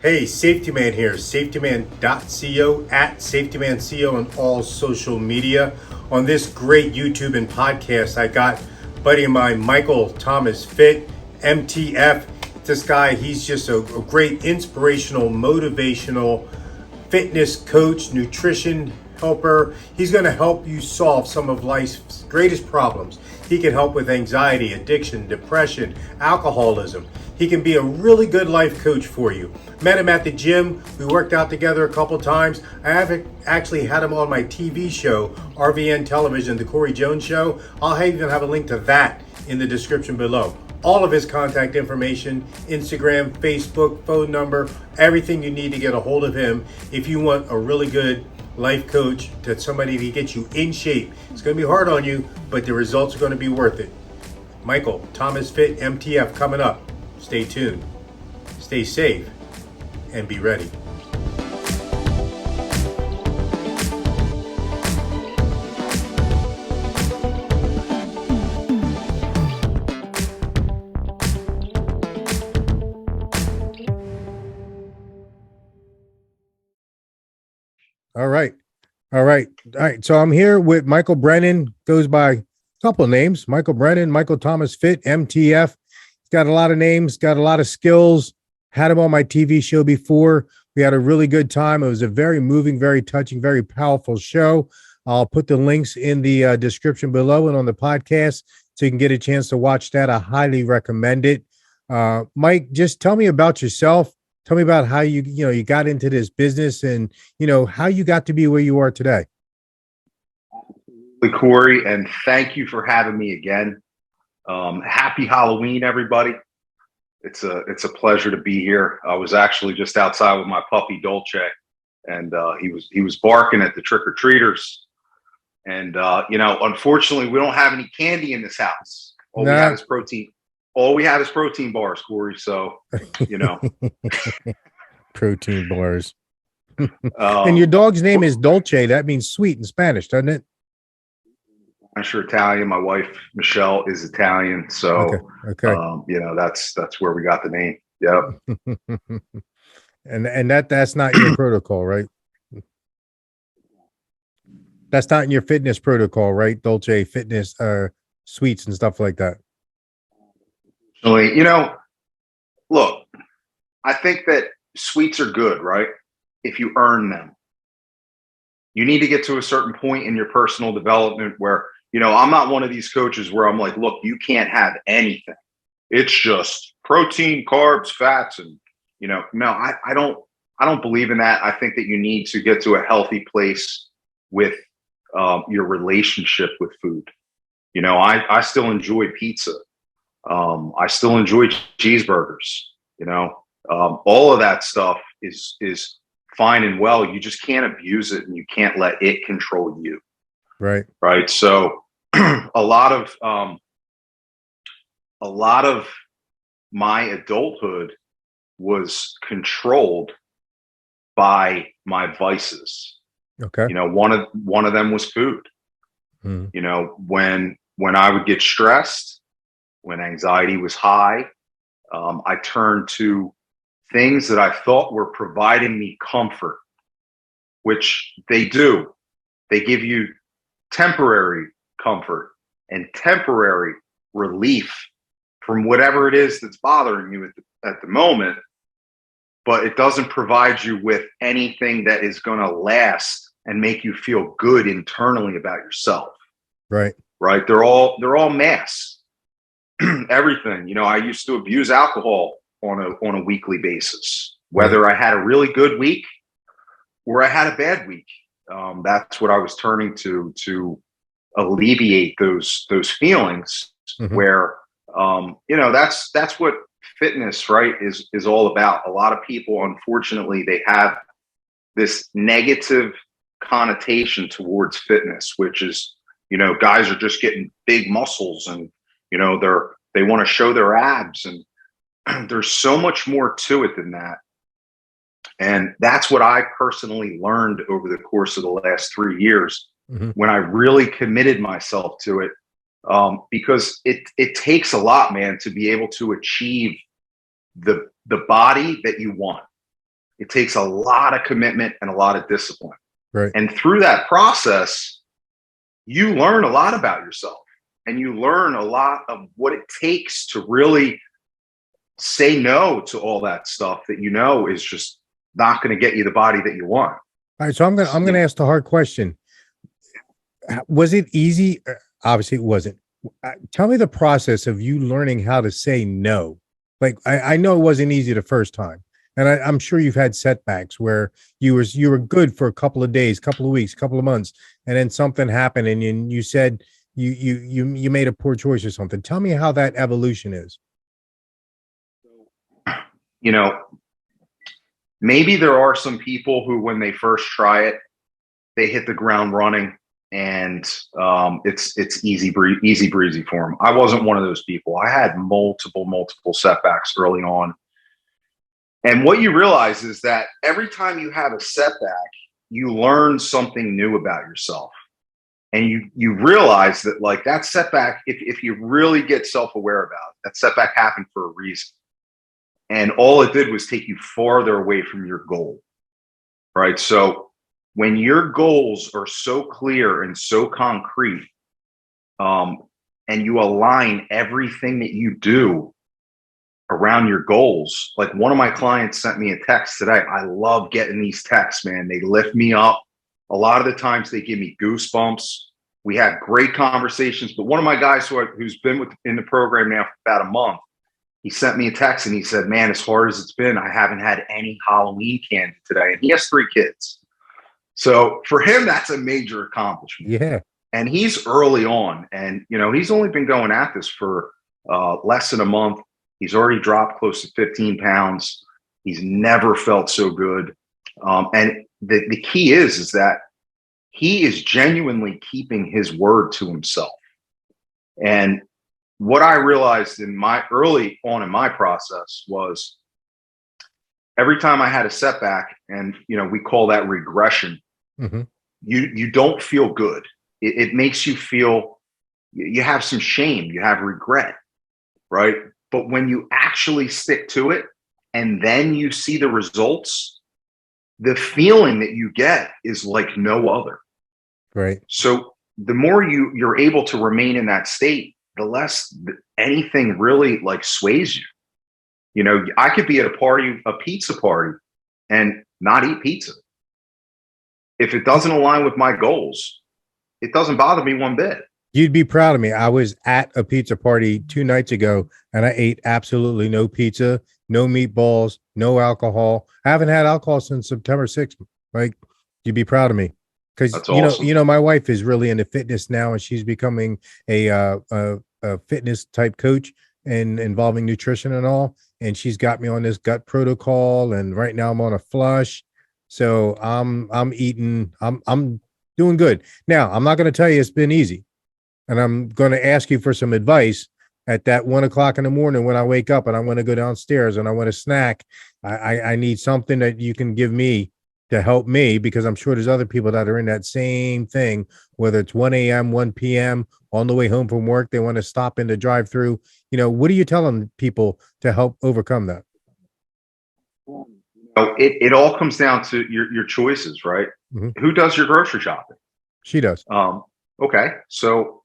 Hey, Safety Man here, safetyman.co, at safetymanco on all social media. On this great YouTube and podcast, I got a buddy of mine, Michael Thomas Fit MTF. This guy, he's just a great inspirational, motivational fitness coach, nutrition helper. He's going to help you solve some of life's greatest problems. He can help with anxiety, addiction, depression, alcoholism. He can be a really good life coach for you. Met him at the gym. We worked out together a couple times. I have actually had him on my TV show, RVN Television, The Corey Jones Show. I'll even have a link to that in the description below. All of his contact information, Instagram, Facebook, phone number, everything you need to get a hold of him if you want a really good life coach, to somebody to get you in shape. It's going to be hard on you, but the results are going to be worth it. Michael Thomas Fit MTF coming up. Stay tuned, stay safe, and be ready. All right. So I'm here with Michael Brennan, goes by a couple of names. Michael Brennan, Michael Thomas Fit MTF. He's got a lot of names, got a lot of skills. Had him on my TV show before. We had a really good time. It was a very moving, very touching, very powerful show. I'll put the links in the description below and on the podcast so you can get a chance to watch that. I highly recommend it. Mike, just tell me about yourself. Tell me about how you got into this business and, how you got to be where you are today. Corey, and thank you for having me again. Happy Halloween, everybody. It's a pleasure to be here. I was actually just outside with my puppy Dolce, and he was barking at the trick-or-treaters. And unfortunately, we don't have any candy in this house. All we have is protein. All we have is protein bars, Corey. So, protein bars. And your dog's name is Dolce. That means sweet in Spanish, doesn't it? I'm sure Italian. My wife Michelle is Italian, so okay. That's where we got the name. Yep. and that's not your protocol, right? That's not in your fitness protocol, right? Dolce fitness, sweets and stuff like that. Look, I think that sweets are good, right? If you earn them. You need to get to a certain point in your personal development where, I'm not one of these coaches where I'm like, look, you can't have anything. It's just protein, carbs, fats, and, no, I don't believe in that. I think that you need to get to a healthy place with your relationship with food. I still enjoy pizza. I still enjoy cheeseburgers. All of that stuff is fine and well. You just can't abuse it, and you can't let it control you. Right. So a lot of my adulthood was controlled by my vices. Okay. One of them was food. When I would get stressed, when anxiety was high, I turned to things that I thought were providing me comfort, which they do. They give you temporary comfort and temporary relief from whatever it is that's bothering you at the moment, but it doesn't provide you with anything that is going to last and make you feel good internally about yourself. Right. They're all masks. Everything. I used to abuse alcohol on a weekly basis, whether I had a really good week or I had a bad week. That's what I was turning to alleviate those feelings. Mm-hmm. Where that's what fitness, right, is all about. A lot of people, unfortunately, they have this negative connotation towards fitness, which is, guys are just getting big muscles and they want to show their abs, and there's so much more to it than that. And that's what I personally learned over the course of the last 3 years, mm-hmm. when I really committed myself to it. Because it takes a lot, man, to be able to achieve the body that you want. It takes a lot of commitment and a lot of discipline. Right. And through that process, you learn a lot about yourself, and you learn a lot of what it takes to really say no to all that stuff that you know is just not going to get you the body that you want. All right. So I'm gonna ask the hard question. Was it easy? Obviously, it wasn't. Tell me the process of you learning how to say no. Like I know it wasn't easy the first time, and I'm sure you've had setbacks where you were good for a couple of days, couple of weeks, couple of months, and then something happened, and you said you made a poor choice or something. Tell me how that evolution is. You know, maybe there are some people who, when they first try it, they hit the ground running, and it's easy breezy for them. I wasn't one of those people. I had multiple setbacks early on. And what you realize is that every time you have a setback, you learn something new about yourself. And you realize that, like, that setback, if you really get self-aware about it, that setback happened for a reason. And all it did was take you farther away from your goal, right? So when your goals are so clear and so concrete, and you align everything that you do around your goals. Like, one of my clients sent me a text today. I love getting these texts, man. They lift me up. A lot of the times they give me goosebumps. We had great conversations, but one of my guys who's been in the program now for about a month, he sent me a text and he said, man, as hard as it's been, I haven't had any Halloween candy today. And he has 3 kids. So for him, that's a major accomplishment. Yeah. And he's early on, and, you know, he's only been going at this for less than a month. He's already dropped close to 15 pounds. He's never felt so good. And the key is that he is genuinely keeping his word to himself. And what I realized in my early on in my process was, every time I had a setback, and, you know, we call that regression, Mm-hmm. you don't feel good. It makes you feel, you have some shame, you have regret, right? But when you actually stick to it and then you see the results, the feeling that you get is like no other. Right. So the more you're able to remain in that state, the less anything really like sways you. You know, I could be at a pizza party, and not eat pizza. If it doesn't align with my goals, it doesn't bother me one bit. You'd be proud of me. I was at a pizza party 2 nights ago, and I ate absolutely no pizza, no meatballs, no alcohol. I haven't had alcohol since September 6th. Like, you'd be proud of me, because That's awesome. my wife is really into fitness now, and she's becoming a fitness type coach and involving nutrition and all. And she's got me on this gut protocol, and right now I'm on a flush. So I'm eating. I'm doing good. Now, I'm not going to tell you it's been easy. And I'm going to ask you for some advice at that 1 o'clock in the morning when I wake up and I want to go downstairs and I want a snack. I need something that you can give me to help me, because I'm sure there's other people that are in that same thing, whether it's 1 a.m., 1 p.m., on the way home from work, they want to stop in the drive through. You know, what are you telling people to help overcome that? It all comes down to your choices, right? Mm-hmm. Who does your grocery shopping? She does. Okay. So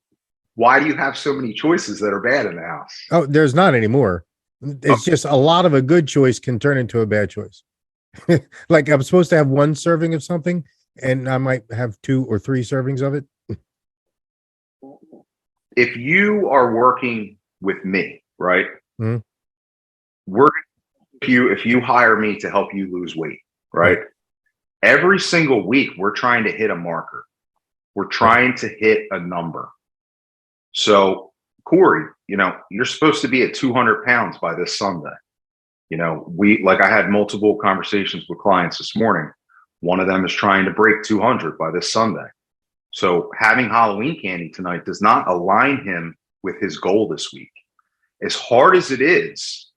why do you have so many choices that are bad in the house? Oh, there's not anymore. It's just a lot of a good choice can turn into a bad choice. Like, I'm supposed to have 1 serving of something, and I might have 2 or 3 servings of it. If you are working with me, right? Mm-hmm. If you hire me to help you lose weight, right? Every single week, we're trying to hit a marker. We're trying to hit a number. So, Corey, you know, you're supposed to be at 200 pounds by this Sunday. You know, I had multiple conversations with clients this morning. One of them is trying to break 200 by this Sunday. So having Halloween candy tonight does not align him with his goal this week. As hard as it is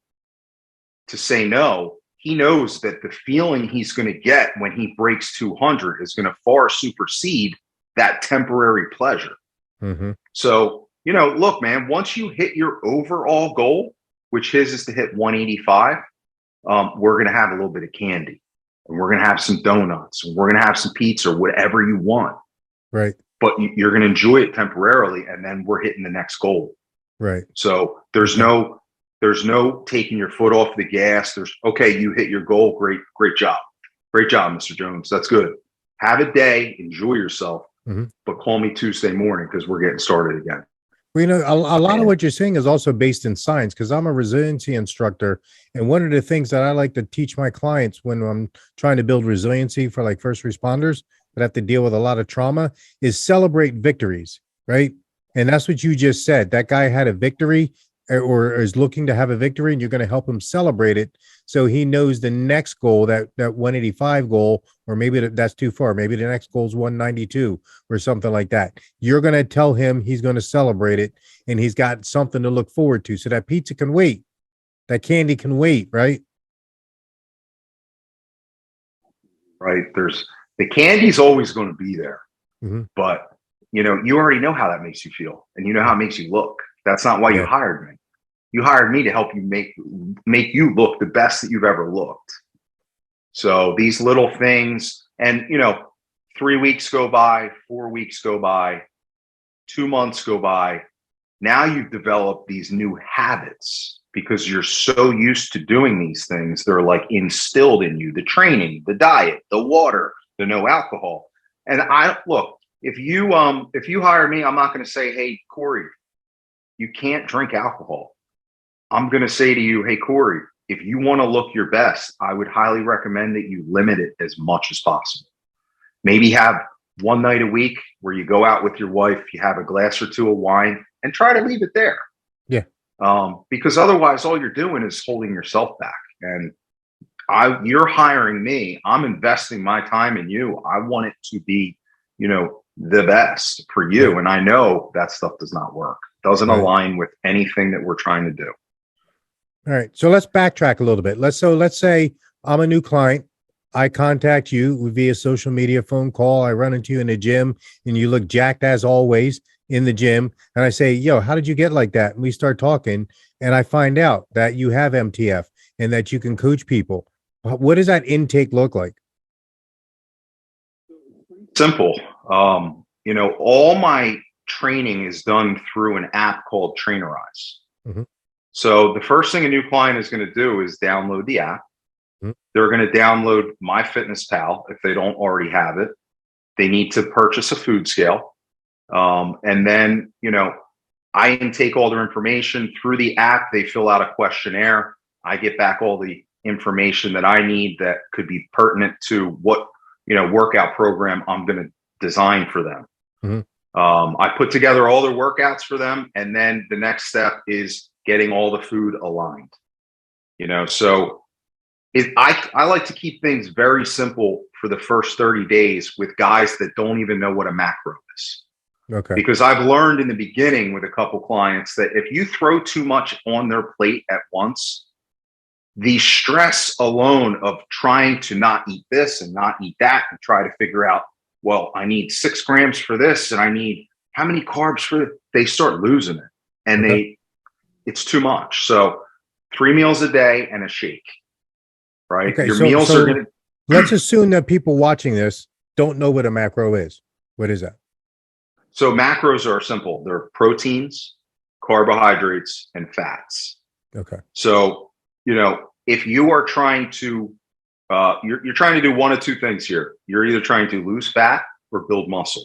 to say no, he knows that the feeling he's going to get when he breaks 200 is going to far supersede that temporary pleasure. Mm-hmm. So, you know, look, man, once you hit your overall goal, which his is to hit 185, we're going to have a little bit of candy. and we're going to have some donuts, and we're going to have some pizza, whatever you want. Right. But you're going to enjoy it temporarily, and then we're hitting the next goal. Right. So there's no taking your foot off the gas. There's, okay, you hit your goal. Great job. Great job, Mr. Jones. That's good. Have a day, enjoy yourself, but call me Tuesday morning because we're getting started again. Well, a lot of what you're saying is also based in science, because I'm a resiliency instructor. And one of the things that I like to teach my clients when I'm trying to build resiliency for like first responders that have to deal with a lot of trauma is celebrate victories, right? And that's what you just said. That guy had a victory or is looking to have a victory, and you're going to help him celebrate it. So he knows the next goal, that 185 goal, or maybe that's too far. Maybe the next goal is 192 or something like that. You're going to tell him he's going to celebrate it, and he's got something to look forward to. So that pizza can wait. That candy can wait, right? Right. The candy's always going to be there, but you already know how that makes you feel, and you know how it makes you look. That's not why you hired me. You hired me to help you make you look the best that you've ever looked. So these little things, and 3 weeks go by, 4 weeks go by, 2 months go by. Now you've developed these new habits because you're so used to doing these things. They're like instilled in you: the training, the diet, the water, the no alcohol. And if you hire me, I'm not going to say, hey, Corey, you can't drink alcohol. I'm going to say to you, hey, Corey, if you want to look your best, I would highly recommend that you limit it as much as possible. Maybe have one night a week where you go out with your wife, you have a glass or two of wine, and try to leave it there. Yeah. Because otherwise, all you're doing is holding yourself back. And you're hiring me. I'm investing my time in you. I want it to be, the best for you. And I know that stuff does not work. Doesn't align with anything that we're trying to do. All right. So let's backtrack a little bit. Let's say I'm a new client. I contact you via social media, phone call. I run into you in the gym, and you look jacked as always in the gym. And I say, yo, how did you get like that? And we start talking, and I find out that you have MTF and that you can coach people. What does that intake look like? Simple. All my training is done through an app called Trainerize. So the first thing a new client is going to do is download the app. They're going to download MyFitnessPal if they don't already have it. They need to purchase a food scale. And then, I intake all their information through the app. They fill out a questionnaire. I get back all the information that I need that could be pertinent to what, workout program I'm going to design for them. I put together all their workouts for them. And then the next step is getting all the food aligned, so I like to keep things very simple for the first 30 days with guys that don't even know what a macro is. Okay. Because I've learned in the beginning with a couple clients that if you throw too much on their plate at once, the stress alone of trying to not eat this and not eat that and try to figure out, well, I need 6 grams for this and I need how many carbs for it, they start losing it. And it's too much. So 3 meals a day and a shake, right? Okay, Your meals are going to. Let's assume that people watching this don't know what a macro is. What is that? So macros are simple. They're proteins, carbohydrates, and fats. Okay. So, if you are trying to, you're trying to do one of two things here. You're either trying to lose fat or build muscle.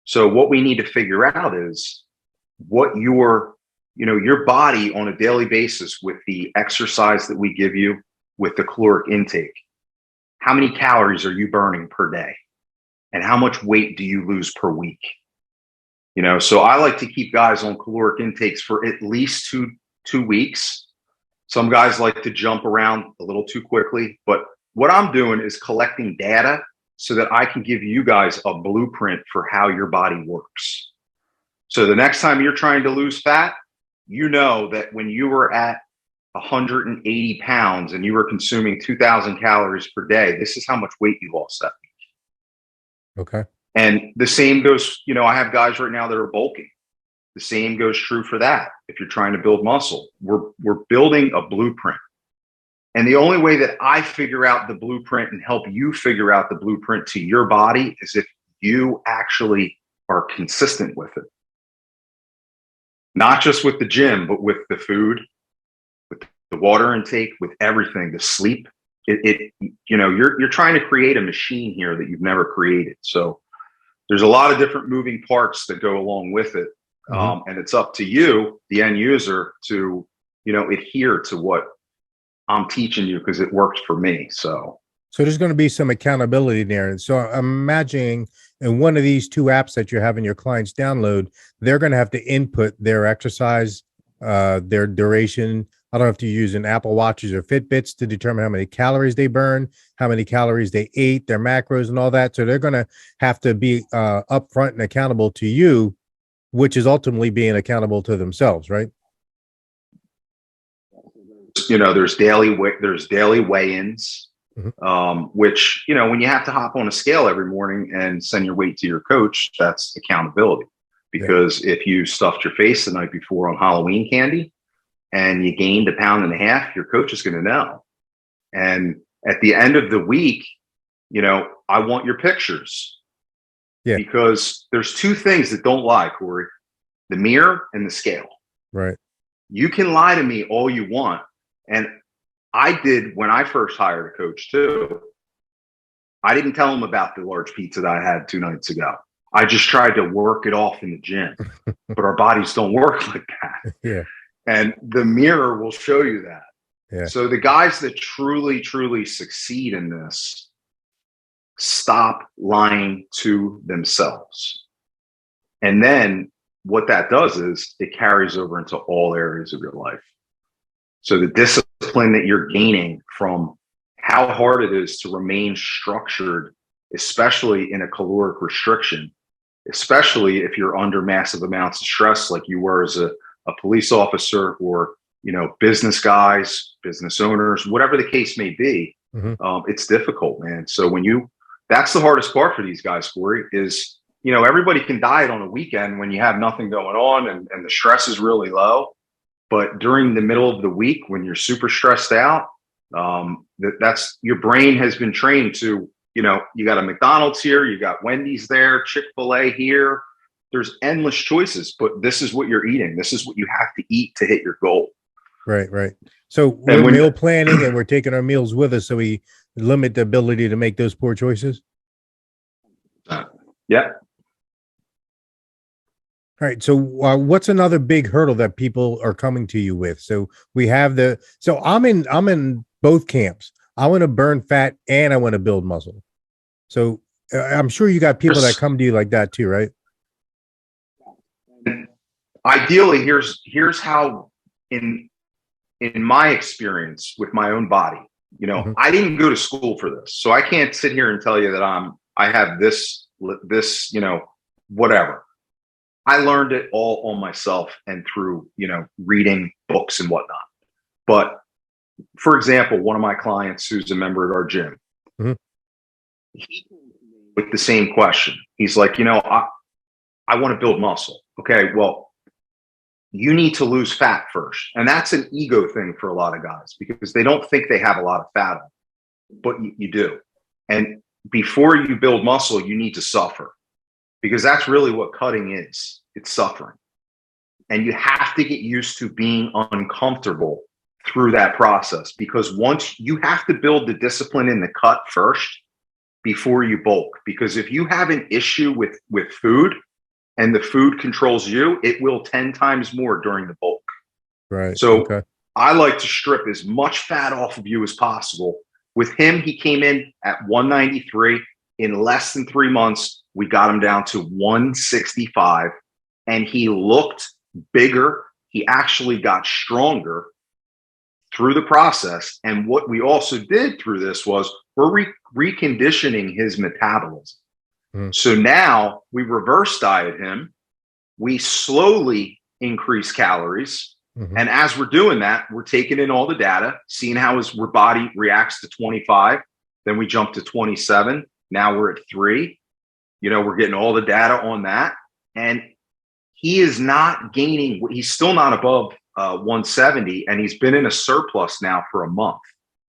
So what we need to figure out is what your body on a daily basis with the exercise that we give you, with the caloric intake, how many calories are you burning per day? And how much weight do you lose per week? So I like to keep guys on caloric intakes for at least two weeks. Some guys like to jump around a little too quickly, but what I'm doing is collecting data so that I can give you guys a blueprint for how your body works. So the next time you're trying to lose fat, that when you were at 180 pounds and you were consuming 2,000 calories per day, this is how much weight you lost that week. Okay. And the same goes, I have guys right now that are bulking. The same goes true for that. If you're trying to build muscle, we're building a blueprint. And the only way that I figure out the blueprint and help you figure out the blueprint to your body is if you actually are consistent with it. Not just with the gym, but with the food, with the water intake, with everything, the sleep. You're trying to create a machine here that you've never created. So there's a lot of different moving parts that go along with it. And it's up to you, the end user, to, adhere to what I'm teaching you because it worked for me. So there's going to be some accountability there. And so I'm imagining in one of these two apps that you're having your clients download, they're going to have to input their exercise, their duration. I don't know if you're using Apple Watches or Fitbits to determine how many calories they burn, how many calories they ate, their macros and all that. So they're going to have to be upfront and accountable to you, which is ultimately being accountable to themselves, right? There's daily weigh-ins, which, when you have to hop on a scale every morning and send your weight to your coach, that's accountability. Because if you stuffed your face the night before on Halloween candy and you gained 1.5 pounds, your coach is going to know. And at the end of the week, I want your pictures. Yeah. Because there's two things that don't lie, Corey: the mirror and the scale. Right. You can lie to me all you want. And I did when I first hired a coach too. I didn't tell him about the large pizza that I had 2 nights ago. I just tried to work it off in the gym. But our bodies don't work like that. Yeah. And the mirror will show you that. Yeah. So the guys that truly, truly succeed in this stop lying to themselves. And then what that does is it carries over into all areas of your life. So the discipline that you're gaining from how hard it is to remain structured, especially in a caloric restriction, especially if you're under massive amounts of stress like you were as a police officer or, business guys, business owners, whatever the case may be, it's difficult, man. So that's the hardest part for these guys, Corey, is, everybody can diet on a weekend when you have nothing going on and the stress is really low. But during the middle of the week, when you're super stressed out, that's your brain has been trained to, you got a McDonald's here, you got Wendy's there, Chick-fil-A here. There's endless choices, but this is what you're eating. This is what you have to eat to hit your goal. Right. So we're meal planning and we're taking our meals with us, so we limit the ability to make those poor choices. Yeah. All right. So what's another big hurdle that people are coming to you with? So we have I'm in both camps. I want to burn fat and I want to build muscle. So I'm sure you got people that come to you like that too, right? Ideally, here's how in my experience with my own body, I didn't go to school for this. So I can't sit here and tell you that I have this, whatever. I learned it all on myself and through, reading books and whatnot. But for example, one of my clients who's a member at our gym, he with the same question. He's like, I want to build muscle. Okay, well, you need to lose fat first. And that's an ego thing for a lot of guys because they don't think they have a lot of fat on, but you do. And before you build muscle, you need to suffer. Because that's really what cutting is. It's suffering. And you have to get used to being uncomfortable through that process, because once you have to build the discipline in the cut first before you bulk. Because if you have an issue with food and the food controls you, it will 10 times more during the bulk. Right. So I like to strip as much fat off of you as possible. With him, he came in at 193. In less than 3 months, we got him down to 165, and he looked bigger. He actually got stronger through the process. And what we also did through this was we're reconditioning his metabolism. So now we reverse diet him. We slowly increase calories. And as we're doing that, we're taking in all the data, seeing how his body reacts to 25. Then we jump to 27. Now we're at 3. We're getting all the data on that. And he is not gaining. He's still not above 170. And he's been in a surplus now for a month.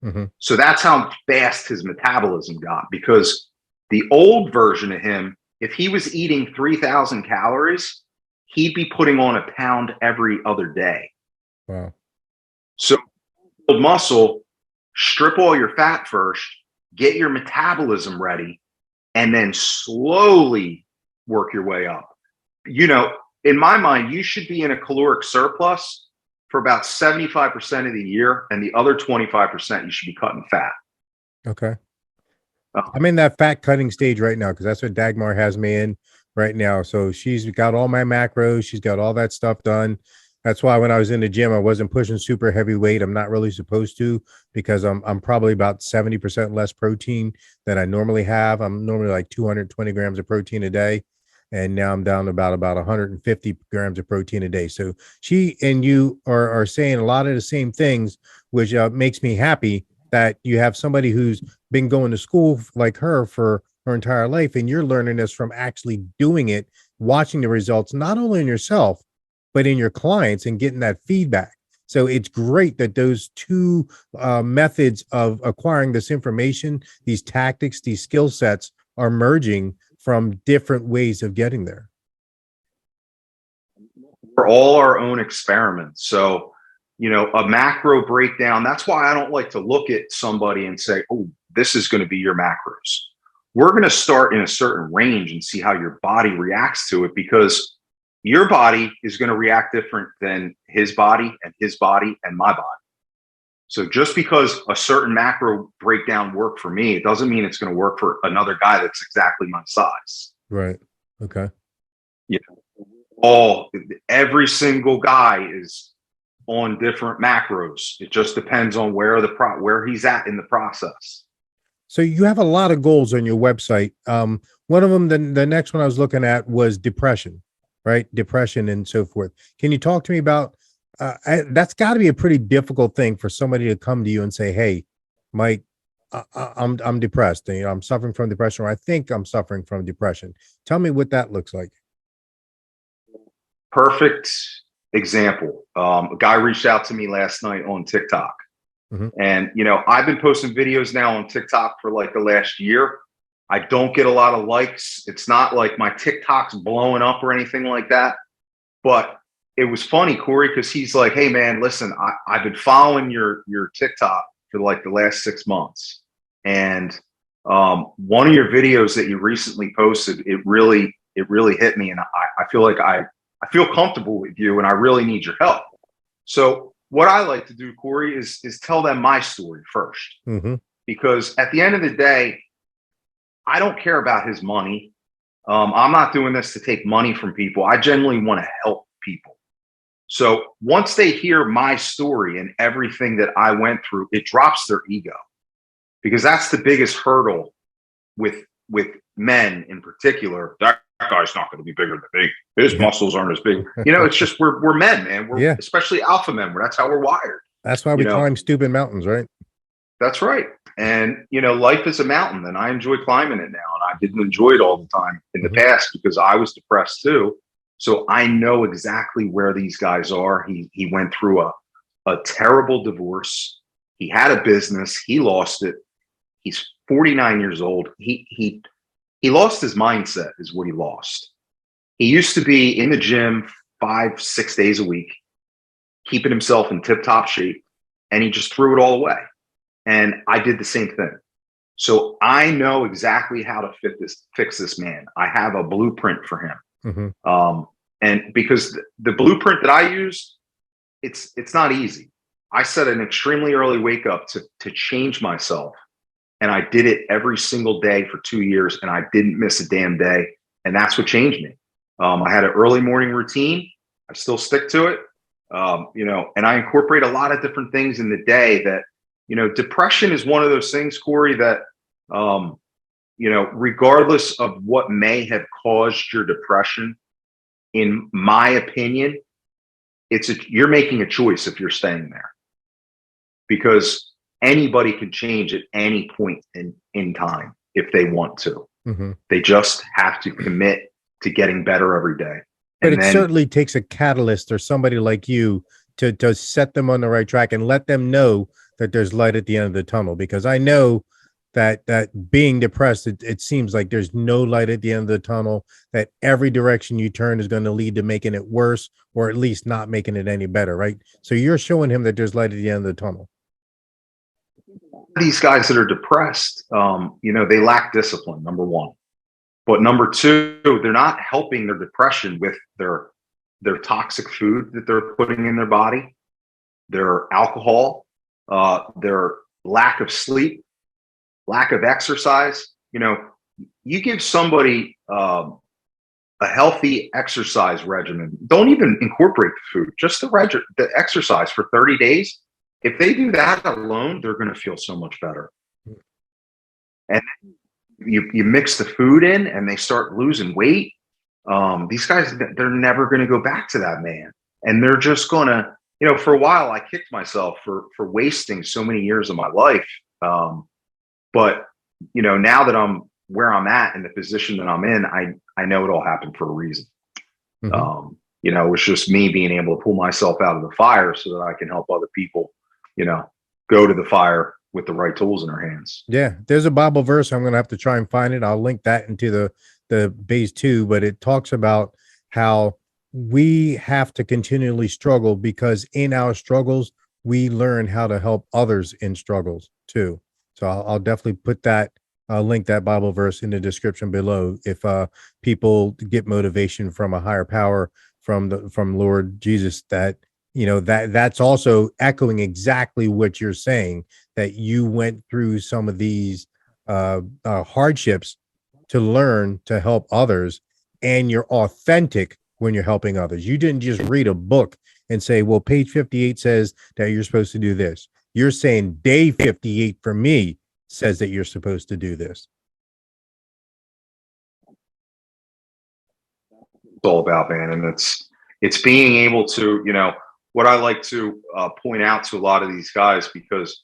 Mm-hmm. So that's how fast his metabolism got, because the old version of him, if he was eating 3,000 calories, he'd be putting on a pound every other day. Wow. So build muscle, strip all your fat first, get your metabolism ready, and then slowly work your way up. You know, in my mind, you should be in a caloric surplus for about 75% of the year, and the other 25% you should be cutting fat. Okay. I'm in that fat cutting stage right now because that's what Dagmar has me in right now. So she's got all my macros. She's got all that stuff done. That's why when I was in the gym, I wasn't pushing super heavy weight. I'm not really supposed to, because I'm probably about 70% less protein than I normally have. I'm normally like 220 grams of protein a day. And now I'm down to about 150 grams of protein a day. So she and you are saying a lot of the same things, which makes me happy that you have somebody who's been going to school like her for her entire life, and you're learning this from actually doing it, watching the results, not only in yourself, but in your clients, and getting that feedback. So it's great that those two methods of acquiring this information, these tactics, these skill sets are merging from different ways of getting there. We're all our own experiments. So, you know, a macro breakdown, that's why I don't like to look at somebody and say, oh, this is going to be your macros. We're going to start in a certain range and see how your body reacts to it, because your body is going to react different than his body and my body. So just because a certain macro breakdown worked for me, it doesn't mean it's going to work for another guy that's exactly my size. Right. Okay. You know, every single guy is on different macros. It just depends on where he's at in the process. So you have a lot of goals on your website. One of them, the next one I was looking at was depression, right? Depression and so forth. Can you talk to me about that's got to be a pretty difficult thing for somebody to come to you and say, "Hey, Mike, I'm depressed. You know, I'm suffering from depression, or I think I'm suffering from depression." Tell me what that looks like. Perfect example. A guy reached out to me last night on TikTok. Mm-hmm. And, you know, I've been posting videos now on TikTok for like the last year. I don't get a lot of likes. It's not like my TikTok's blowing up or anything like that. But it was funny, Corey, because he's like, hey, man, listen, I've been following your TikTok for like the last 6 months. And one of your videos that you recently posted, it really hit me. And I feel like I feel comfortable with you, and I really need your help. So what I like to do, Corey, is tell them my story first. Mm-hmm. Because at the end of the day, I don't care about his money. I'm not doing this to take money from people. I genuinely want to help people. So once they hear my story and everything that I went through, it drops their ego, because that's the biggest hurdle with men in particular. That guy's not going to be bigger than me. His muscles aren't as big. You know, it's just we're men, man. We're especially alpha men. That's how we're wired. That's why we climb stupid mountains, right? That's right. And, you know, life is a mountain, and I enjoy climbing it now. And I didn't enjoy it all the time in the past because I was depressed too. So I know exactly where these guys are. He went through a terrible divorce. He had a business. He lost it. He's 49 years old. He lost his mindset is what he lost. He used to be in the gym 5-6 days a week, keeping himself in tip-top shape, and he just threw it all away. And I did the same thing. So I know exactly how to fix this man. I have a blueprint for him. Mm-hmm. And because the blueprint that I use, it's not easy. I set an extremely early wake up to change myself. And I did it every single day for 2 years, and I didn't miss a damn day. And that's what changed me. I had an early morning routine. I still stick to it. You know, and I incorporate a lot of different things in the day that, you know, depression is one of those things, Corey, that, you know, regardless of what may have caused your depression, in my opinion, you're making a choice if you're staying there, because anybody can change at any point in time if they want to. Mm-hmm. They just have to commit to getting better every day. But it certainly takes a catalyst or somebody like you to set them on the right track and let them know that there's light at the end of the tunnel? Because I know that being depressed, it seems like there's no light at the end of the tunnel, that every direction you turn is going to lead to making it worse, or at least not making it any better, right? So you're showing him that there's light at the end of the tunnel. These guys that are depressed, they lack discipline, number one. But number two, they're not helping their depression with their toxic food that they're putting in their body, their alcohol, their lack of sleep, lack of exercise. You give somebody a healthy exercise regimen. Don't even incorporate the food, just the exercise for 30 days. If they do that alone, they're going to feel so much better. And you mix the food in and they start losing weight. These guys, they're never going to go back to that man. And they're just going to, for a while, I kicked myself for wasting so many years of my life. But, now that I'm where I'm at in the position that I'm in, I know it all happened for a reason. Mm-hmm. It was just me being able to pull myself out of the fire so that I can help other people, go to the fire with the right tools in their hands. Yeah, there's a Bible verse. I'm going to have to try and find it. I'll link that into the base too, but it talks about how we have to continually struggle, because in our struggles, we learn how to help others in struggles too. So I'll definitely put that, link that Bible verse in the description below. If people get motivation from a higher power, from Lord Jesus, that's also echoing exactly what you're saying, that you went through some of these hardships to learn to help others, and you're authentic when you're helping others. You didn't just read a book and say, well, page 58 says that you're supposed to do this. You're saying day 58 for me says that you're supposed to do this. It's all about, man. And it's being able to, what I like to point out to a lot of these guys, because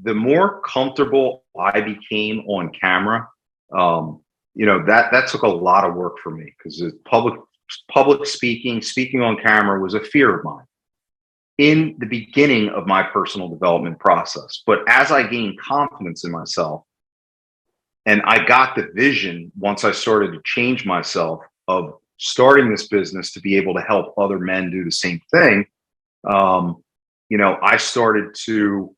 the more comfortable I became on camera, that took a lot of work for me, because public speaking on camera was a fear of mine in the beginning of my personal development process. But as I gained confidence in myself and I got the vision, once I started to change myself, of starting this business to be able to help other men do the same thing, I started to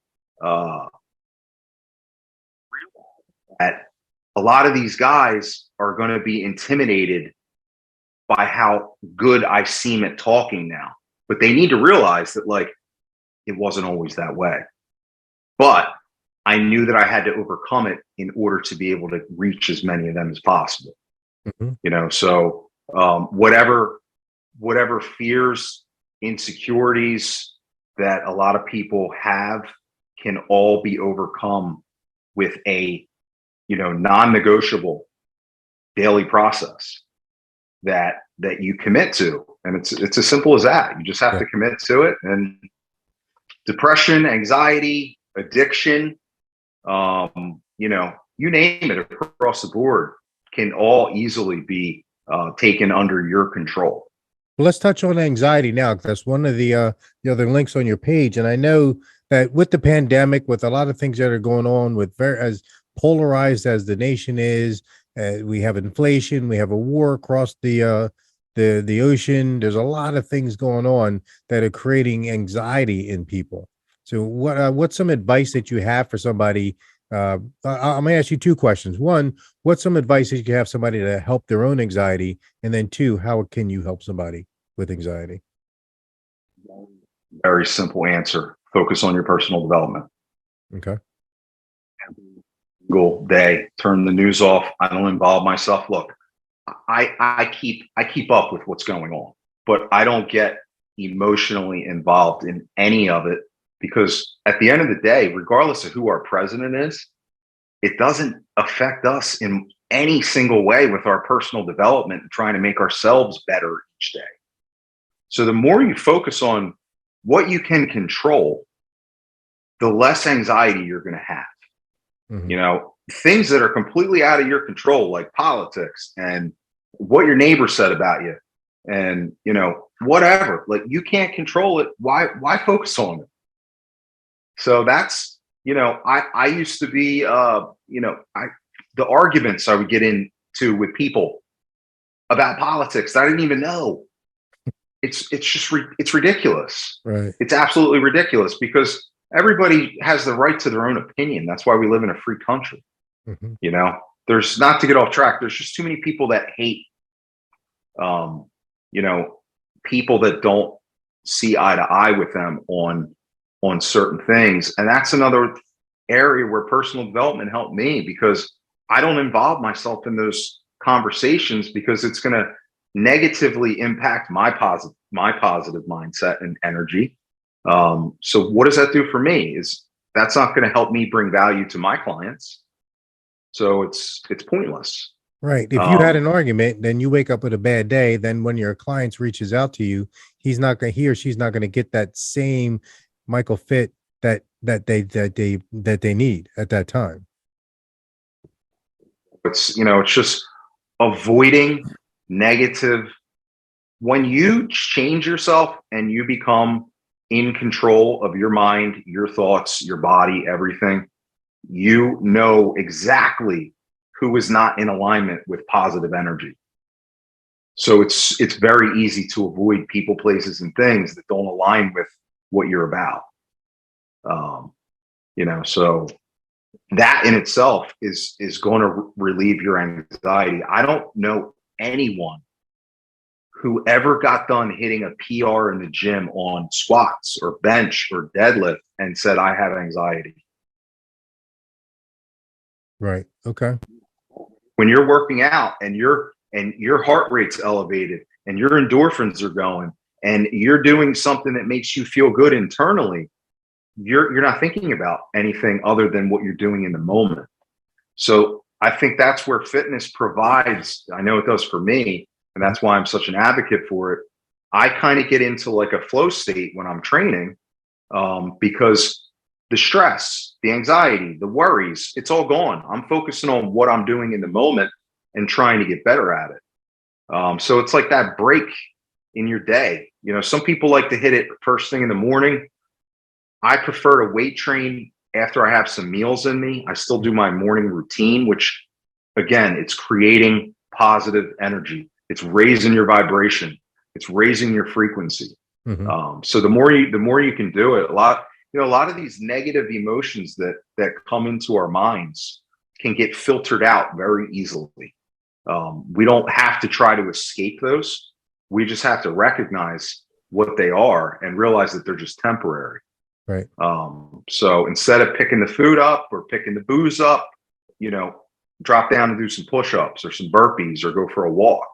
that a lot of these guys are going to be intimidated by how good I seem at talking now. But they need to realize that, it wasn't always that way. But I knew that I had to overcome it in order to be able to reach as many of them as possible. Mm-hmm. So whatever fears, insecurities that a lot of people have can all be overcome with a non-negotiable daily process that you commit to. And it's as simple as that. You just have to commit to it. And depression, anxiety, addiction, you name it, across the board, can all easily be taken under your control. Well, let's touch on anxiety now, because that's one of the other links on your page. And I know that with the pandemic, with a lot of things that are going on, with as polarized as the nation is, we have inflation, we have a war across the ocean. There's a lot of things going on that are creating anxiety in people. So what's some advice that you have for somebody? I'm going to ask you two questions. One, what's some advice that you have somebody to help their own anxiety? And then two, how can you help somebody with anxiety? Very simple answer. Focus on your personal development. Okay. Every single day, turn the news off. I don't involve myself. Look, I keep up with what's going on, but I don't get emotionally involved in any of it, because at the end of the day, regardless of who our president is, it doesn't affect us in any single way with our personal development and trying to make ourselves better each day. So the more you focus on what you can control, the less anxiety you're going to have. Mm-hmm. Things that are completely out of your control, like politics and what your neighbor said about you, and whatever, you can't control it. Why focus on it? So that's, I used to be, the arguments I would get into with people about politics that I didn't even know. It's ridiculous. Right. It's absolutely ridiculous because everybody has the right to their own opinion. That's why we live in a free country. Mm-hmm. There's, not to get off track, there's just too many people that hate, um, people that don't see eye to eye with them on certain things. And that's another area where personal development helped me, because I don't involve myself in those conversations because it's going to negatively impact my positive mindset and energy. So what does that do for me? Is that's not going to help me bring value to my clients. So it's pointless. Right. If you had an argument, then you wake up with a bad day. Then when your client reaches out to you, he or she's not going to get that same Michael Fit that they need at that time. It's just avoiding negative. When you change yourself and you become in control of your mind, your thoughts, your body, everything, you know exactly who is not in alignment with positive energy. So it's very easy to avoid people, places, and things that don't align with what you're about. So that in itself is going to relieve your anxiety. I don't know anyone who ever got done hitting a PR in the gym on squats or bench or deadlift and said, I have anxiety. Right. Okay. When you're working out and your heart rate's elevated and your endorphins are going and you're doing something that makes you feel good internally, you're not thinking about anything other than what you're doing in the moment. So I think that's where fitness provides. I know it does for me, and that's why I'm such an advocate for it. I kind of get into like a flow state when I'm training, because the stress, the anxiety, the worries, it's all gone. I'm focusing on what I'm doing in the moment and trying to get better at it. So it's like that break in your day. Some people like to hit it first thing in the morning. I prefer to weight train after I have some meals in me. I still do my morning routine, which again, it's creating positive energy. It's raising your vibration. It's raising your frequency. Mm-hmm. So the more you can do it, a lot of these negative emotions that come into our minds can get filtered out very easily. We don't have to try to escape those. We just have to recognize what they are and realize that they're just temporary. Right. So instead of picking the food up or picking the booze up, drop down and do some push-ups or some burpees or go for a walk.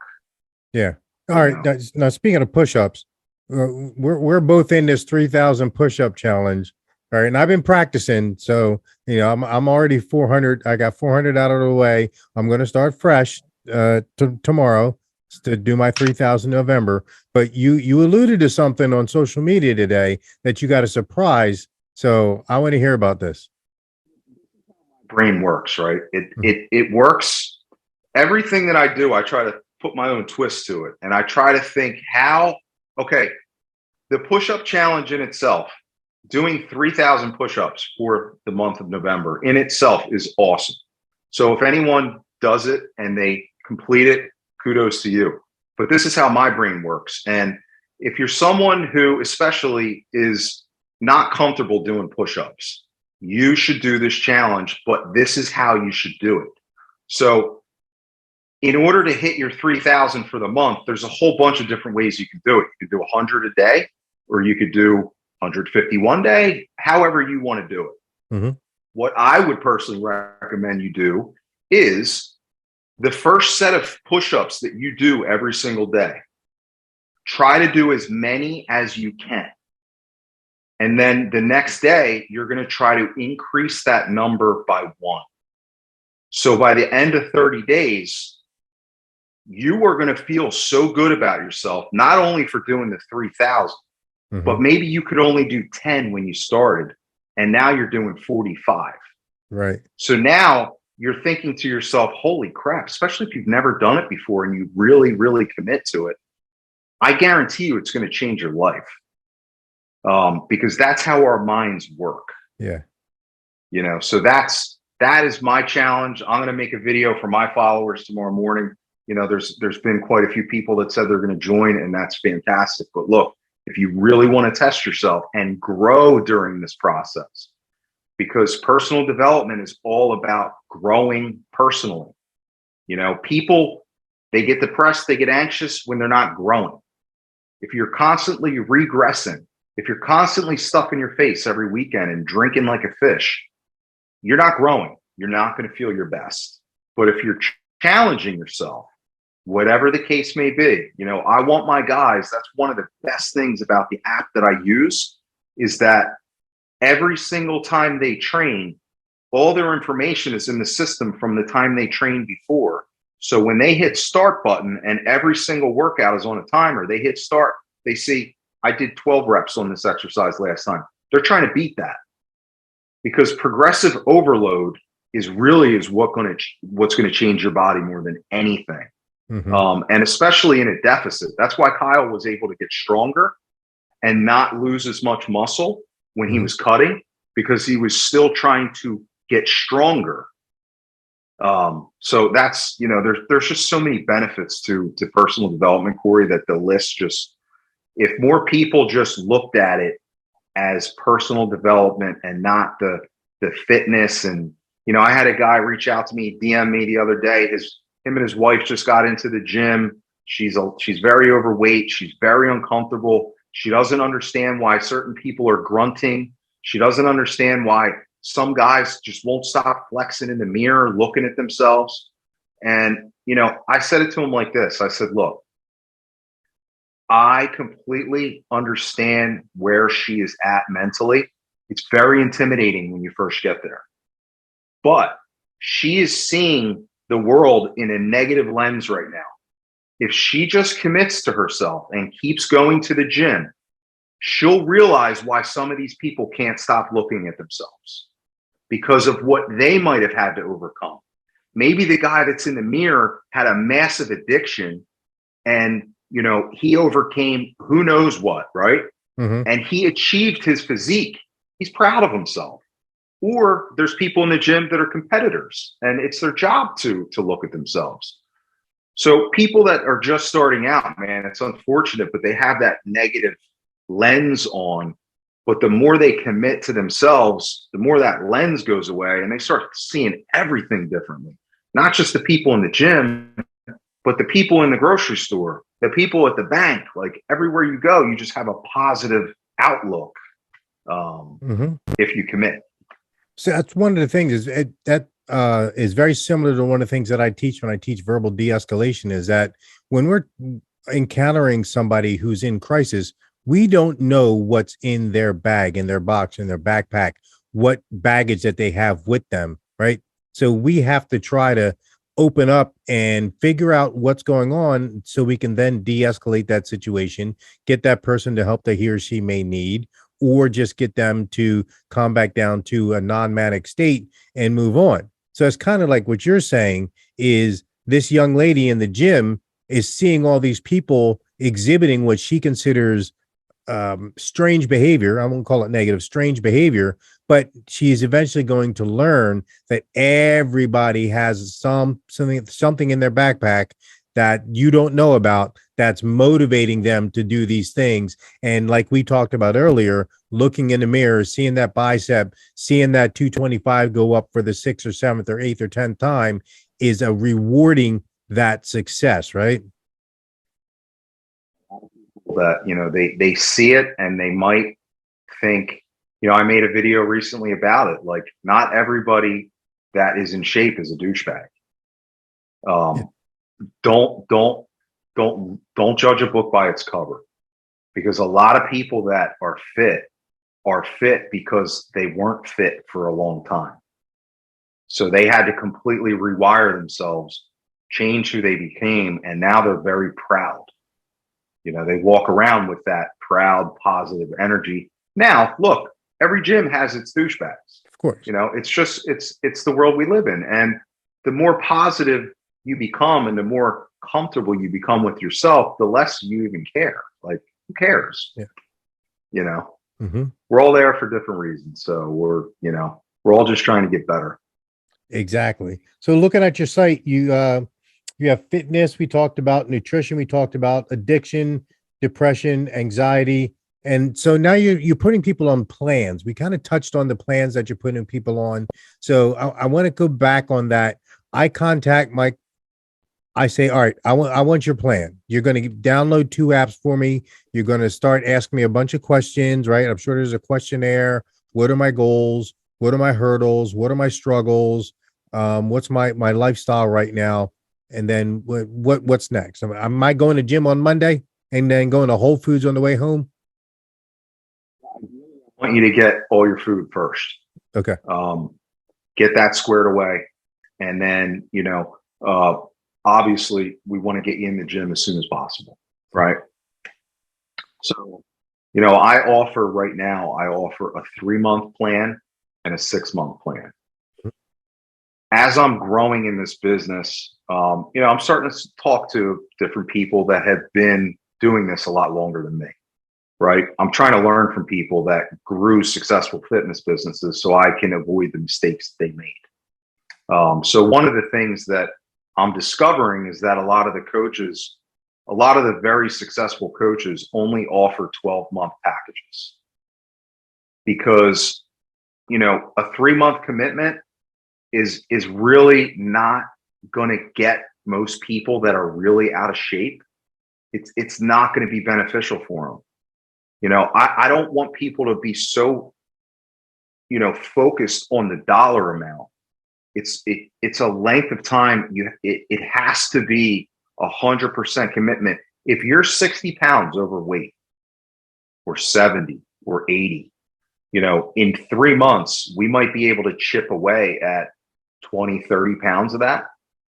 Yeah. All right. Now speaking of push-ups, we're both in this 3,000 push-up challenge. All right. And I've been practicing. So, I'm already 400. I got 400 out of the way. I'm going to start fresh tomorrow to do my 3,000 November. But you alluded to something on social media today that you got a surprise. So I want to hear about this. Brain works, right? It works. Everything that I do, I try to put my own twist to it. And I try to think the push-up challenge in itself, doing 3,000 push-ups for the month of November in itself is awesome. So if anyone does it and they complete it, kudos to you. But this is how my brain works. And if you're someone who especially is not comfortable doing push-ups, you should do this challenge, but this is how you should do it. So in order to hit your 3,000 for the month, there's a whole bunch of different ways you can do it. You could do 100 a day, or you could do 150 one day, however you want to do it. Mm-hmm. What I would personally recommend you do is the first set of push-ups that you do every single day, try to do as many as you can. And then the next day, you're going to try to increase that number by 1. So by the end of 30 days, you are going to feel so good about yourself, not only for doing the 3,000, mm-hmm. but maybe you could only do 10 when you started, and now you're doing 45. Right. So now you're thinking to yourself, holy crap, especially if you've never done it before and you really, really commit to it. I guarantee you it's going to change your life, because that's how our minds work. Yeah. So that is my challenge. I'm going to make a video for my followers tomorrow morning. There's been quite a few people that said they're going to join, and that's fantastic. But look, if you really want to test yourself and grow during this process, because personal development is all about growing personally. People, they get depressed, they get anxious when they're not growing. If you're constantly regressing, if you're constantly stuffing your face every weekend and drinking like a fish, you're not growing. You're not going to feel your best. But if you're challenging yourself, whatever the case may be, I want my guys, that's one of the best things about the app that I use, is that every single time they train, all their information is in the system from the time they trained before. So when they hit start button and every single workout is on a timer, they hit start, they see, I did 12 reps on this exercise last time. They're trying to beat that, because progressive overload is what's going to change your body more than anything. Mm-hmm. And especially in a deficit. That's why Kyle was able to get stronger and not lose as much muscle when he was cutting, because he was still trying to get stronger. So that's, there's just so many benefits to personal development, Corey, that the list just, if more people just looked at it as personal development and not the fitness. And, I had a guy reach out to me, DM me the other day. Him and his wife just got into the gym. She's very overweight. She's very uncomfortable. She doesn't understand why certain people are grunting. She doesn't understand why some guys just won't stop flexing in the mirror, looking at themselves. And, I said it to him like this. I said, look, I completely understand where she is at mentally. It's very intimidating when you first get there. But she is seeing the world in a negative lens right now. If she just commits to herself and keeps going to the gym, she'll realize why some of these people can't stop looking at themselves, because of what they might have had to overcome. Maybe the guy that's in the mirror had a massive addiction and, he overcame who knows what, right? Mm-hmm. And he achieved his physique. He's proud of himself. Or there's people in the gym that are competitors and it's their job to look at themselves. So people that are just starting out, man, it's unfortunate, but they have that negative lens on. But the more they commit to themselves, the more that lens goes away and they start seeing everything differently. Not just the people in the gym, but the people in the grocery store, the people at the bank. Like everywhere you go, you just have a positive outlook if you commit. So that's one of the things is very similar to one of the things that I teach when I teach verbal de-escalation, is that when we're encountering somebody who's in crisis, we don't know what's in their bag, in their box, in their backpack, what baggage that they have with them, right? So we have to try to open up and figure out what's going on so we can then de-escalate that situation, get that person the help that he or she may need, or just get them to calm back down to a non-manic state and move on. So it's kind of like what you're saying is this young lady in the gym is seeing all these people exhibiting what she considers strange behavior. I won't call it negative, strange behavior, but she's eventually going to learn that everybody has something in their backpack that you don't know about that's motivating them to do these things. And like we talked about earlier, looking in the mirror, seeing that bicep, seeing that 225 go up for the 6th or 7th or 8th or 10th time is a rewarding that success, right? That, they see it and they might think, I made a video recently about it. Like, not everybody that is in shape is a douchebag. Don't judge a book by its cover, because a lot of people that are fit because they weren't fit for a long time. So they had to completely rewire themselves, change who they became, and now they're very proud. They walk around with that proud, positive energy. Now, look, every gym has its douchebags. Of course. It's the world we live in. And the more positive you become and the more comfortable you become with yourself, the less you even care. Like, who cares? Yeah. Mm-hmm. We're all there for different reasons. So we're all just trying to get better. Exactly. So looking at your site, you have fitness, we talked about nutrition, we talked about addiction, depression, anxiety. And so now you're putting people on plans. We kind of touched on the plans that you're putting people on. So I want to go back on that. I contact Mike. I say, all right, I want your plan. You're going to download 2 apps for me. You're going to start asking me a bunch of questions, right? I'm sure there's a questionnaire. What are my goals? What are my hurdles? What are my struggles? What's my lifestyle right now? And then what's next? Am I going to gym on Monday and then going to Whole Foods on the way home? I want you to get all your food first. Okay. Get that squared away. And then, obviously we want to get you in the gym as soon as possible. Right. So, I offer a 3-month plan and a 6-month plan. As I'm growing in this business, I'm starting to talk to different people that have been doing this a lot longer than me. Right. I'm trying to learn from people that grew successful fitness businesses so I can avoid the mistakes that they made. So one of the things that I'm discovering is that a lot of the very successful coaches only offer 12-month packages because, a 3-month commitment is really not going to get most people that are really out of shape. It's not going to be beneficial for them. I don't want people to be so, focused on the dollar amount. It's a length of time. It has to be 100% commitment. If you're 60 pounds overweight or 70 or 80, in 3 months, we might be able to chip away at 20, 30 pounds of that.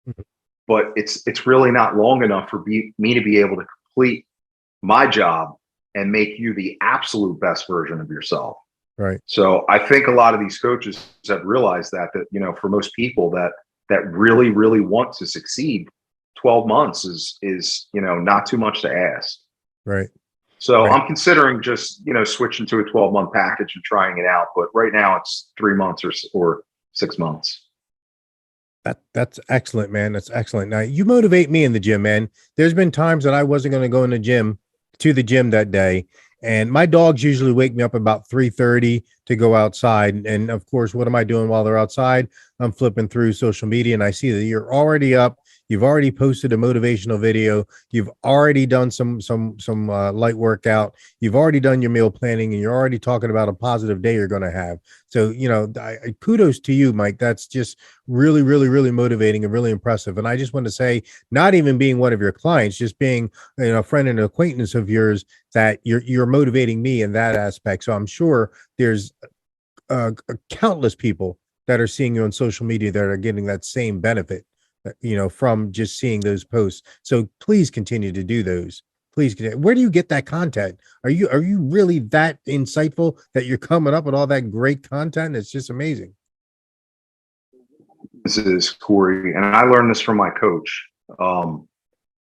Mm-hmm. But it's really not long enough for me to be able to complete my job and make you the absolute best version of yourself. Right. So I think a lot of these coaches have realized that for most people that really, really want to succeed, 12 months is not too much to ask. Right. So right. I'm considering just, switching to a 12-month package and trying it out. But right now it's 3 months or 6 months. That's excellent, man. That's excellent. Now you motivate me in the gym, man. There's been times that I wasn't going to go to the gym that day. And my dogs usually wake me up about 3:30 to go outside. And of course, what am I doing while they're outside? I'm flipping through social media and I see that you're already up. You've already posted a motivational video. You've already done some light workout. You've already done your meal planning and you're already talking about a positive day you're going to have. So, kudos to you, Mike. That's just really, really, really motivating and really impressive. And I just want to say, not even being one of your clients, just being a friend and an acquaintance of yours, that you're motivating me in that aspect. So I'm sure there's countless people that are seeing you on social media that are getting that same benefit, from just seeing those posts. So please continue to do those. Please continue. Where do you get that content? Are you really that insightful that you're coming up with all that great content? It's just amazing. This is Corey, and I learned this from my coach.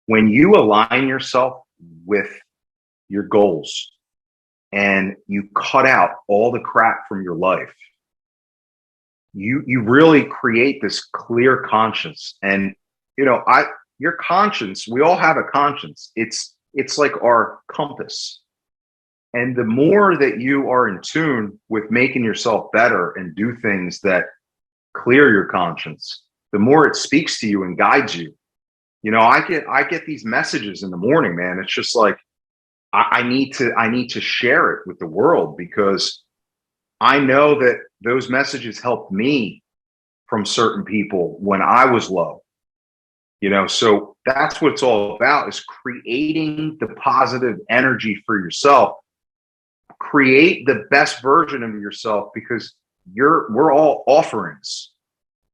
When you align yourself with your goals and you cut out all the crap from your life, you really create this clear conscience. And your conscience, we all have a conscience. It's like our compass. And the more that you are in tune with making yourself better and do things that clear your conscience, the more it speaks to you and guides you. I get these messages in the morning, man. It's just like I need to share it with the world because I know that those messages helped me from certain people when I was low. So that's what it's all about, is creating the positive energy for yourself. Create the best version of yourself because we're all offerings.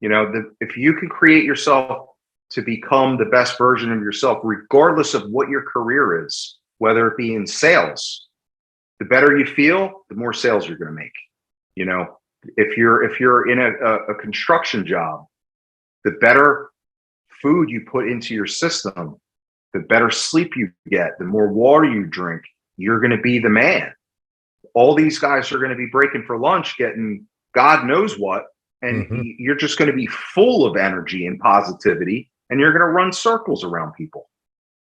If you can create yourself to become the best version of yourself, regardless of what your career is, whether it be in sales, the better you feel, the more sales you're going to make. If you're in a construction job, the better food you put into your system, the better sleep you get, the more water you drink, you're going to be the man. all these guys are going to be breaking for lunch, getting God knows what. And you're just going to be full of energy and positivity, and you're going to run circles around people.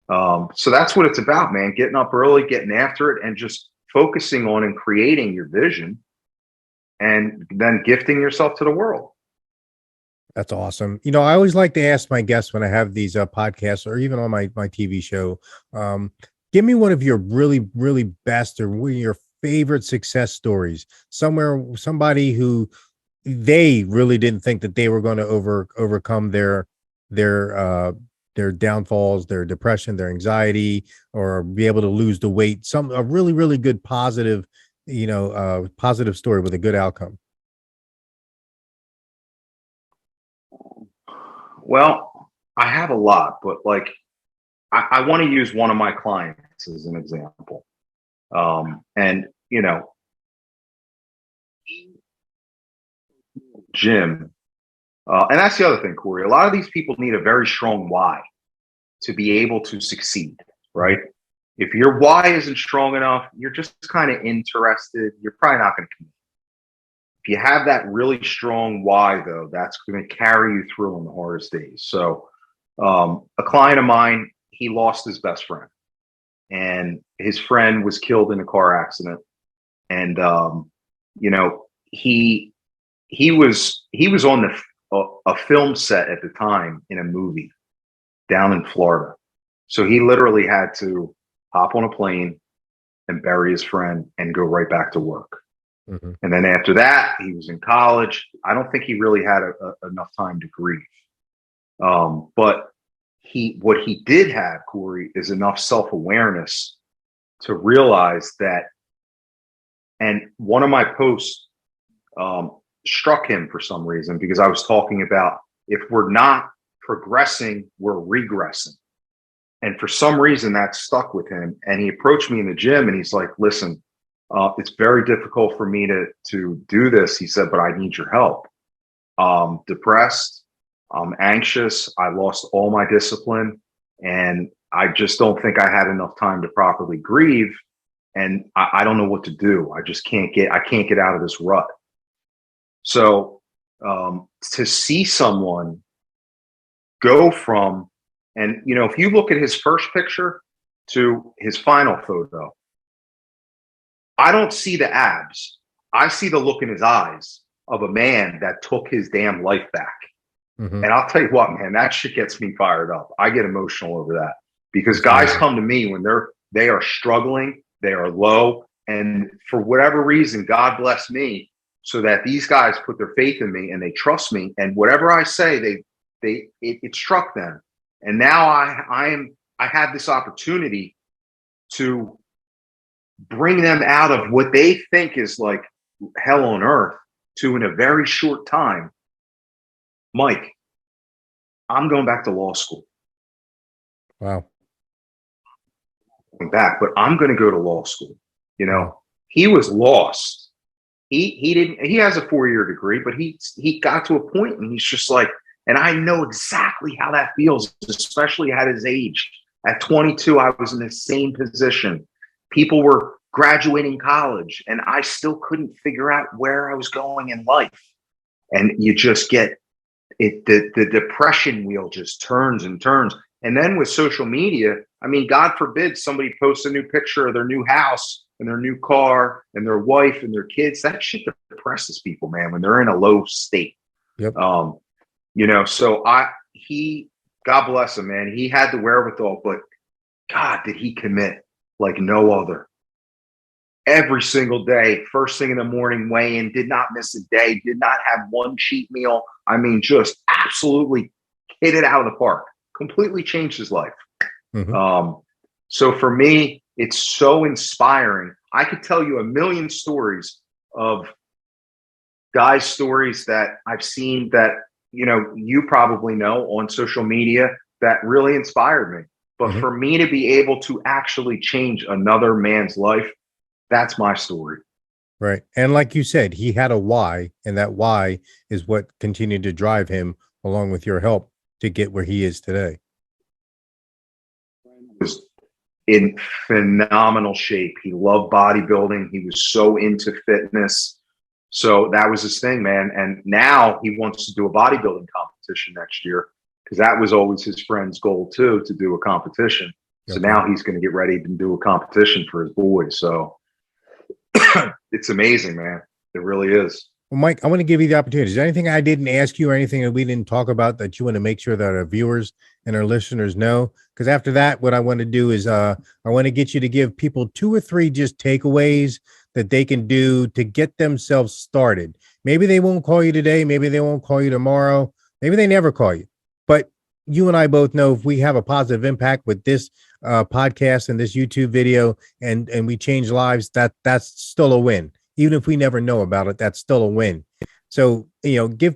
So that's what it's about, man. Getting up early, getting after it, and just focusing on and creating your vision, and then gifting yourself to the world. That's awesome. You know, I always like to ask my guests when I have these podcasts or even on my TV show, give me one of your really, really best or one of your favorite success stories, somebody who they really didn't think that they were going to overcome their downfalls, their depression, their anxiety, or be able to lose the weight. A really, really good positive, positive story with a good outcome. Well, I have a lot, but like I want to use one of my clients as an example. And Jim, and that's the other thing, Corey. A lot of these people need a very strong why to be able to succeed, right? If your why isn't strong enough, you're just kind of interested. You're probably not going to commit. If you have that really strong why, though, that's going to carry you through on the hardest days. So a client of mine, he lost his best friend, and his friend was killed in a car accident. And, he was on a film set at the time in a movie down in Florida. So he literally had to hop on a plane and bury his friend and go right back to work. And then after that, he was in college. I don't think he really had enough time to grieve. But what he did have, Corey, is enough self-awareness to realize that. And one of my posts struck him for some reason, because I was talking about if we're not progressing, we're regressing. And for some reason that stuck with him. And he approached me in the gym and he's like, listen, it's very difficult for me to do this. He said, but I need your help. Depressed, I'm anxious. I lost all my discipline, and I just don't think I had enough time to properly grieve. And I don't know what to do. I can't get out of this rut. So to see someone go from, and if you look at his first picture to his final photo, I don't see the abs. I see the look in his eyes of a man that took his damn life back. And I'll tell you what, man, that shit gets me fired up. I get emotional over that, because guys come to me when they are struggling, they are low, and for whatever reason, God bless me so that these guys put their faith in me and they trust me. And whatever I say, it struck them. And now I have this opportunity to bring them out of what they think is like hell on earth to, in a very short time, Mike, I'm going back to law school. Wow. Back, but I'm going to go to law school. He was lost. He has a 4-year degree, but he got to a point and he's just like, and I know exactly how that feels, especially at his age. At 22, I was in the same position. People were graduating college and I still couldn't figure out where I was going in life. And you just get it, the depression wheel just turns and turns. And then with social media, I mean, God forbid somebody posts a new picture of their new house and their new car and their wife and their kids. That shit depresses people, man, when they're in a low state. Yep. So God bless him, man. He had the wherewithal, but God, did he commit like no other. Every single day, first thing in the morning, weigh in, did not miss a day, did not have one cheat meal. I mean, just absolutely hit it out of the park. Completely changed his life. So for me, it's so inspiring. I could tell you a million stories of guys' stories that I've seen that, you probably know on social media that really inspired me. But for me to be able to actually change another man's life, that's my story. Right. And like you said, he had a why, and that why is what continued to drive him, along with your help, to get where he is today. Was in phenomenal shape. He loved bodybuilding. He was so into fitness. So that was his thing, man. And now he wants to do a bodybuilding competition next year, because that was always his friend's goal too, to do a competition. So now he's going to get ready to do a competition for his boys. So it's amazing, man. It really is. Well, Mike, I want to give you the opportunity. Is there anything I didn't ask you or anything that we didn't talk about that you want to make sure that our viewers and our listeners know? Because after that, what I want to do is I want to get you to give people 2 or 3 just takeaways that they can do to get themselves started. Maybe they won't call you today. Maybe they won't call you tomorrow. Maybe they never call you. But you and I both know if we have a positive impact with this podcast and this YouTube video and we change lives, that's still a win. Even if we never know about it, that's still a win. So, give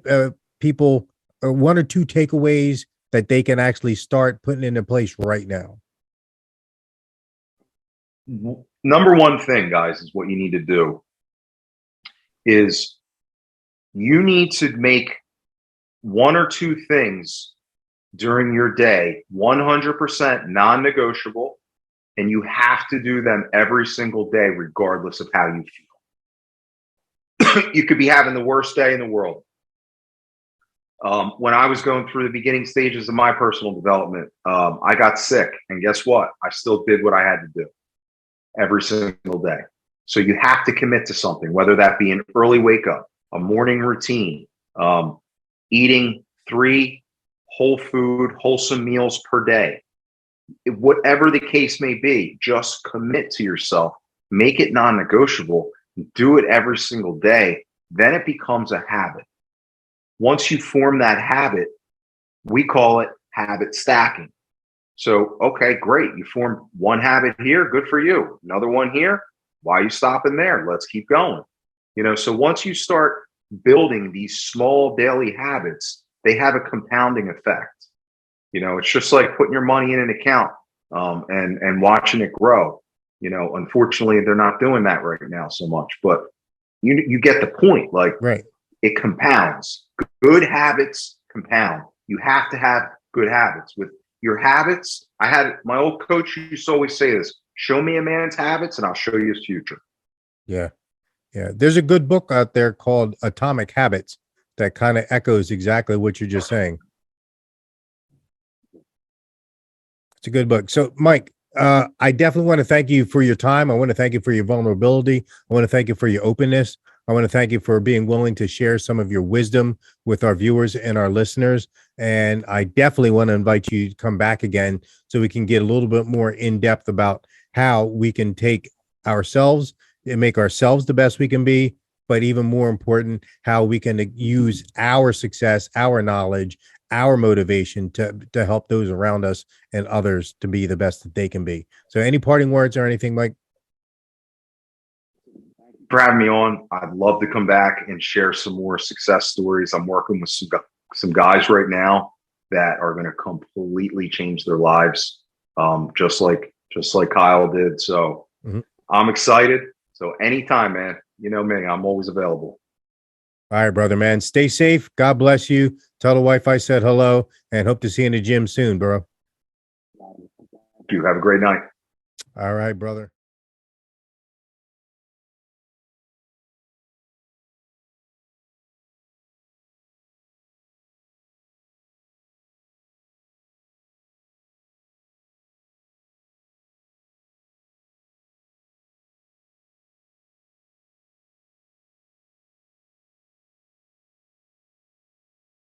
people 1 or 2 takeaways that they can actually start putting into place right now. Number one thing, guys, is what you need to do is you need to make 1 or 2 things during your day 100% non-negotiable, and you have to do them every single day, regardless of how you feel. You could be having the worst day in the world. When I was going through the beginning stages of my personal development, I got sick, and guess what? I still did what I had to do every single day. So you have to commit to something, whether that be an early wake up, a morning routine, eating 3 whole food, wholesome meals per day. Whatever the case may be, just commit to yourself, make it non-negotiable, do it every single day. Then it becomes a habit. Once you form that habit, we call it habit stacking. So, okay, great. You formed 1 habit here. Good for you. Another one here. Why are you stopping there? Let's keep going. So once you start building these small daily habits, they have a compounding effect. It's just like putting your money in an account and watching it grow. Unfortunately, they're not doing that right now so much, but you get the point. Like, right. It compounds. Good habits compound. You have to have good habits. With your habits, my old coach used to always say this: show me a man's habits and I'll show you his future. Yeah. Yeah. There's a good book out there called Atomic Habits that kind of echoes exactly what you're just saying. It's a good book. So, Mike, I definitely want to thank you for your time. I want to thank you for your vulnerability. I want to thank you for your openness. I want to thank you for being willing to share some of your wisdom with our viewers and our listeners. And I definitely want to invite you to come back again so we can get a little bit more in depth about how we can take ourselves and make ourselves the best we can be, but even more important, how we can use our success, our knowledge, our motivation to help those around us and others to be the best that they can be. So any parting words or anything, Mike? For having me on. I'd love to come back and share some more success stories. I'm working with some guys right now that are going to completely change their lives, just like Kyle did. So I'm excited. So anytime, man, you know me, I'm always available. All right, brother, man. Stay safe. God bless you. Tell the wife I said hello and hope to see you in the gym soon, bro. You have a great night. All right, brother.